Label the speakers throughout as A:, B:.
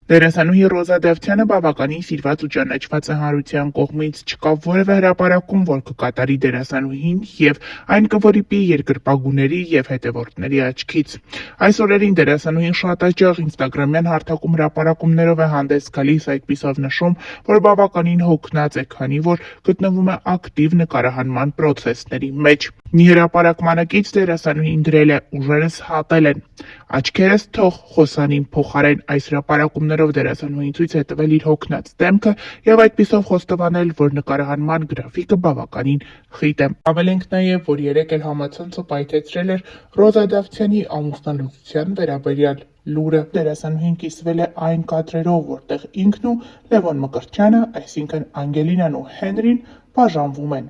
A: Դերասանուհի Ռոզա Դավթյանը բավականին սիրված ու ճանաչված է հանրության կողմից, չկա որևէ հրապարակում, որ կկատարի դերասանուհին և այն կվրիպի երկրպագուների և հետևորդների աչքից։ Այս օրերին դերասանուհին շատ հաճախ ինստագրամյան հարթակում հրապարակումներով է հանդես գալիս, այդպիսով նշում, որ բավականին հոգնած է, քանի որ գտնվում է ակտիվ նկարահանման պրոցեսների մեջ։ Մի հրապարակմանակից դերասանուհին գրել է. «Ուժերս հատել են, աչքերս թող խոսանին փոխարեն»։ Այս հրապարակումներով դերասանուհին ցույց է տվել իր հոգնած դեմքը և այդպիսով խոստովանել, որ նկարահանման գրաֆիկը բավականին խիտ է։ Հավելենք նաև, որ երեկ էլ համացանցը պայթեցրել էր Ռոզա Դավթյանի ամուսնալուծության վերաբերյալ լուրը։ Դերասանուհին կիսվել է այն կադրերով, որտեղ ինքն ու Լևոն Մկրտչյանը, այսինքն Անգելինան ու Հենրին, բաժանվում են։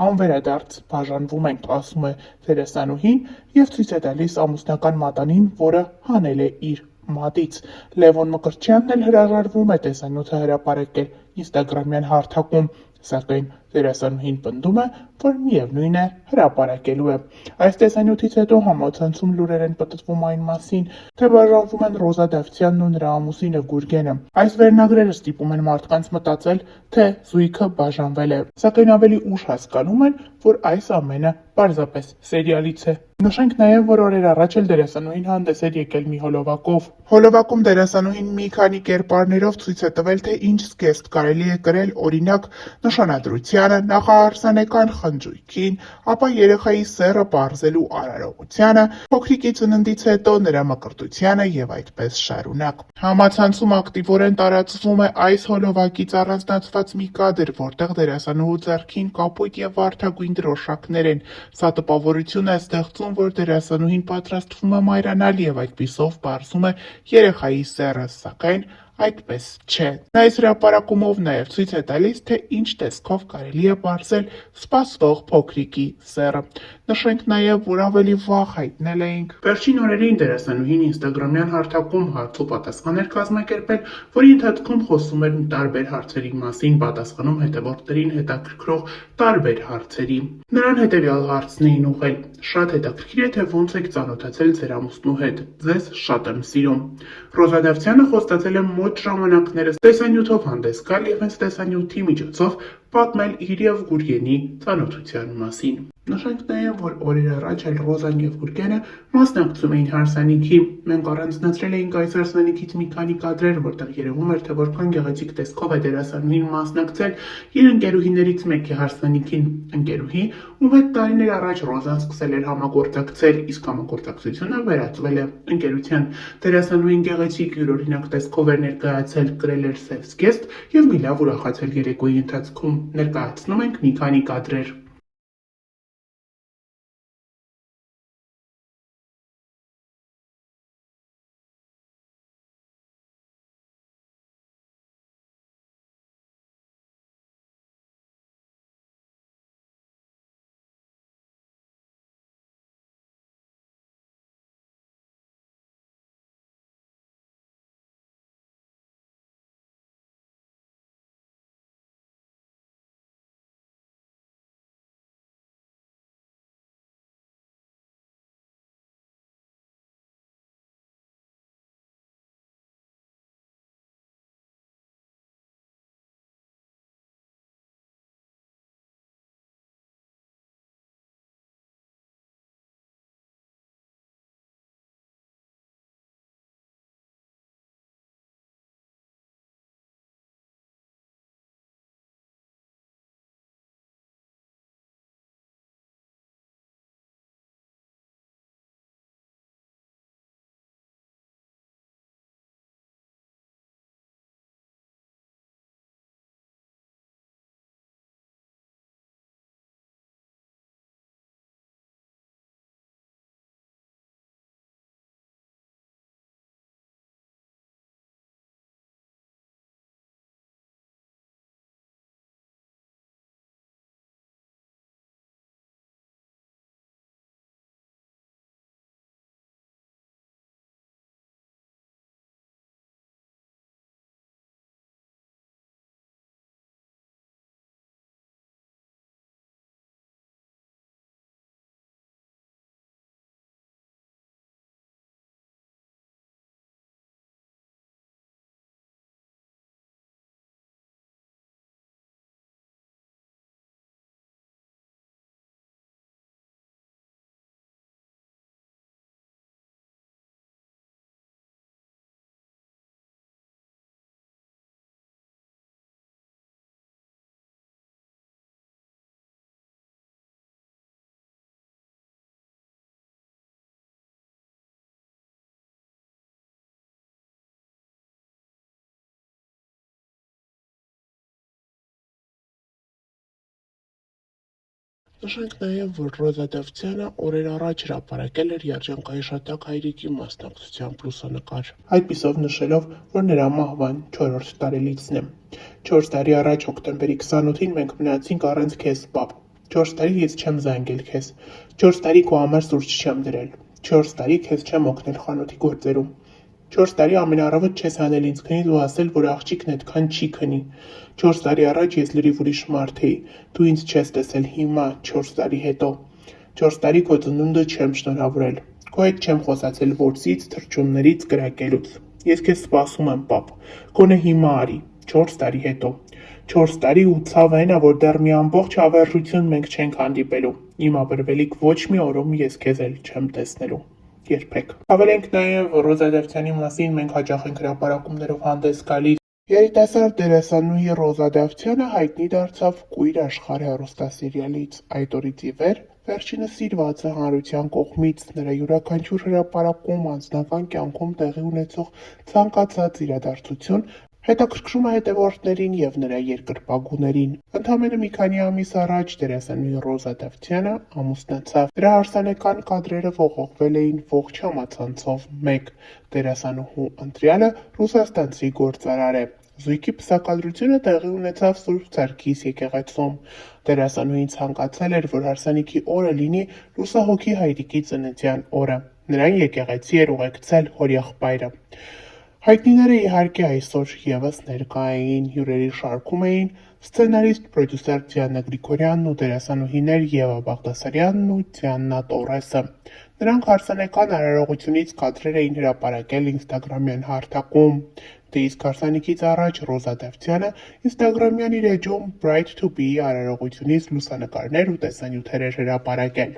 A: «Անվերադարձ բաժանվում ենք», ասում է դերասանուհին և ցույց է տալիս ամուսնական մատանին, որը հանել է իր մատից։ Լևոն Մկրտչյանն էլ հրաժարվում է տեսանյութը հրապարակել ինստագրամյան հարթակում, սակայն դերասանուհին պնդում է, որ միևնույն է, հրապարակելու է։ Այս տեսանյութից հետո համացանցում լուրեր են պտտվում այն մասին, թե բաժանվում են Ռոզա Դավթյանն ու նրա ամուսինը Գուրգենը։ Այս վերնագրերը ստիպում են մարդկանց մտածել, թե զույգը բաժանվել է, սակայն ավելի ուշ հասկանում են, որ այս ամենը պարզապես սերիալից է։ Նշենք նաև, որ օրեր առաջ էլ դերասանուհին հանդես էր եկել մի հոլովակով։ Հոլովակում դերասանուհին մի քանի կերպարներով ցույց է տվել, թե ինչ զգեստ կարելի է կրել, օրինակ, նշանադրությանը, նախահարսանեկան խնջույքին, ապա երեխայի սեռը պարզելու արարողությանը, փոքրիկի ծննդից հետո նրա մկրտությանը և այդպես շարունակ։ Համացանցում ակտիվորեն տարածվում է այս հոլովակից առանձնացված մի կադր, որտեղ դերասանուհու ձեռքին կապույտ և վարդագույն դրոշակներ են։ Սա տպավորություն է ստեղծում, որ դերասանուհին պատրաստվում է մայրանալ և այդպիսով պարզում է երեխայի սեռը, սակայն այդպես չէ։ Նա այս հրապարակումով նաև ցույց է տալիս, թե ինչ տեսքով կարելի է պարզել սպասվող փոքրիկի սեռը։ Նշենք նաև, որ ավելի վաղ հայտնել էինք։ Վերջին օրերին դերասանուհին ինստագրամյան հարթակում հարց ու պատասխան էր կազմակերպել, որի ընթացքում խոսում էր տարբեր հարցերի մասին, պատասխանում հետևորդներին հետաքրքրող տարբեր հարցերի։ Նրան հետևյալ հարցն էին ուղղել. «Շատ հետաքրքիր է, թե ոնց եք ծանոթացել ձեր ամուսնու հետ։ Ձեզ շատ եմ սիրում»։ Ռոզա Դավթյանը խոստացել է մոտ ժամանակներս տեսանյութով հանդես գալ և հենց տեսանյութի միջոցով պատմել իր և Գուրգենի ծանոթության մասին։ Նշենք նաև, որ օրեր առաջ էլ Ռոզան և Գուրգենը մասնակցում էին հարսանիքի։ Մենք առանձնացրել էինք այս հարսանիքից մի քանի կադրեր, որտեղ երևում էր, թե որքան գեղեցիկ տեսքով է դերասանուհին մասնակցել իր ընկերուհիներից մեկի հարսանիքին։ Ընկերուհի, ում հետ տարիներ առաջ Ռոզան սկսել էր համագործակցել, իսկ համագործակցությունը վերածվել է ընկերության։ Դերասանուհին գեղեցիկ յուրօրինակ տեսքով էր ներկայացել, կրել էր սև զգեստ և մի լավ ուրախացել երեկոյի ընթացքում։ Ներկայացնում ենք մի քանի կադրեր։ Նշենք նաև, որ Ռոզա Դավթյանը օրեր առաջ հրապարակել էր երջանկայիշատակ հայրիկի մասնակցությամբ լուսանկար, այդպիսով նշելով, որ նրա մահվան 4-րդ տարելիցն է։ 4 տարի առաջ հոկտեմբերի 28-ին մենք մնացինք առանց քեզ, պապ։ 4 տարի ես չեմ զանգել քեզ։ 4 տարի քո համար սուրճ չեմ դրել։ 4 տարի քեզ չեմ օգնել խանութի գործերում։ 4 տարի ամենառավոտ չես հանել ինձ քնից ու ասել, որ աղջիկն այդքան չի քնի։ 4 տարի առաջ ես լրիվ ուրիշ մարդ էի, դու ինձ չես տեսել հիմա, 4 տարի հետո։ 4 տարի քո ծնունդը չեմ շնորհավորել։ Քո հետ չեմ խոսացել որսից, թռչուններից, կրակելուց։ Ես քեզ սպասում եմ, պապ։ Գոնե հիմա արի, 4 տարի հետո։ 4 տարի ու ցավը այն է, որ դեռ մի ամբողջ հավերժություն մենք չենք հանդիպելու։ Իմ ապրվելիք ոչ մի օրում ես քեզ էլ չեմ տեսնելու։ Երբեք։ Հավելենք նաև Ռոզա Դավթյանի մասին մենք հաճախ ենք հրապարակումներով հանդես գալիս։ Երիտասարդ դերասանուհի Ռոզա Դավթյանը հայտնի դարձավ Կույր աշխարհ հեռուստասերիալից։ Այդ օրից ի վեր վերջինս սիրված է հանրության կողմից, նրա յուրաքանչյուր հրապարակում, անձնական կյանքում տեղի ունեցող ցանկացած իրադարձություն հետաքրքրում է հետևորդներին և նրա երկրպագուներին։ Ընդամենը մի քանի ամիս առաջ դերասանուհի Ռոզա Դավթյանը ամուսնացավ։ Նրա հարսանեկան կադրերը ողողվել էին ողջ համացանցով մեկ։ Դերասանուհու ընտրյալը ռուսաստանցի գործարար է։ Զույգի պսակադրությունը տեղի ունեցավ Սուրբ Սարգիս եկեղեցում։ Դերասանուհին ցանկացել էր, որ հարսանիքի օրը լինի լուսահոգի հայրիկի ծննդյան օրը։ Նրան եկեղեցի էր ուղեկցել հորեղբայրը։ Հայտնիները իհարկե այսօր ևս ներկա էին, հյուրերի շարքում էին սցենարիստ, պրոդյուսեր Դիանա Գրիգորյանն ու դերասանուհիներ Եվա Բաղդասարյանն ու Դիանա Տորեսը։ Նրանք հարսանեկան արարողությունից կադրեր էին հրապարակել ինստագրամյան հարթակում։ Դե իսկ հարսանիքից առաջ Ռոզա Դավթյանը ինստագրամյան իր էջում Bright to be արարողությունից լուսանկարներ ու տեսանյութեր էր հրապարակել։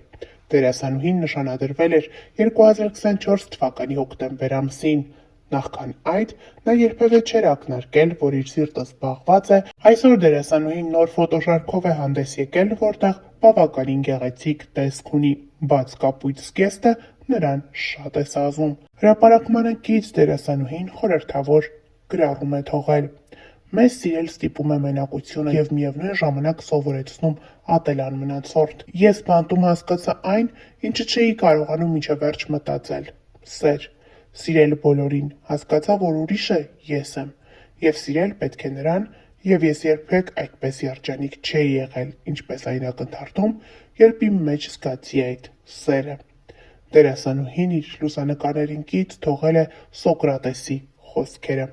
A: Դերասանուհին նշանադրվել էր 2024 թվականի հոկտեմբեր ամսին։ Նախքան այդ նա երբևէ չէր ակնարկել, որ իր սիրտը զբաղված է, այսօր դերասանուհին նոր ֆոտոշարքով է հանդես եկել, որտեղ բավականին գեղեցիկ տեսք ունի, բաց կապույտ զգեստը նրան շատ է սազում։ Հրապարակմանը կից դերասանուհին խորհրդավոր գրառում է թողել. Մեզ սիրել ստիպում է մենակությունը և միևնույն ժամանակ սովորեցնում ատել անմնացորդ։ Ես բանտում հասկացա այն, ինչը չէի կարողանում մինչև վերջ մտածել. սեր։ Սիրել բոլորին, հասկացա, որ ուրիշը ես եմ, և սիրել պետք է նրան, և ես երբեք այդպես երջանիկ չէի եղել, ինչպես այն ակնթարթում, երբ իմ մեջ զգացի այդ սերը։ Դերասանուհին իր լուսանկարներին կից թողել է Սոկրատեսի խոսքերը։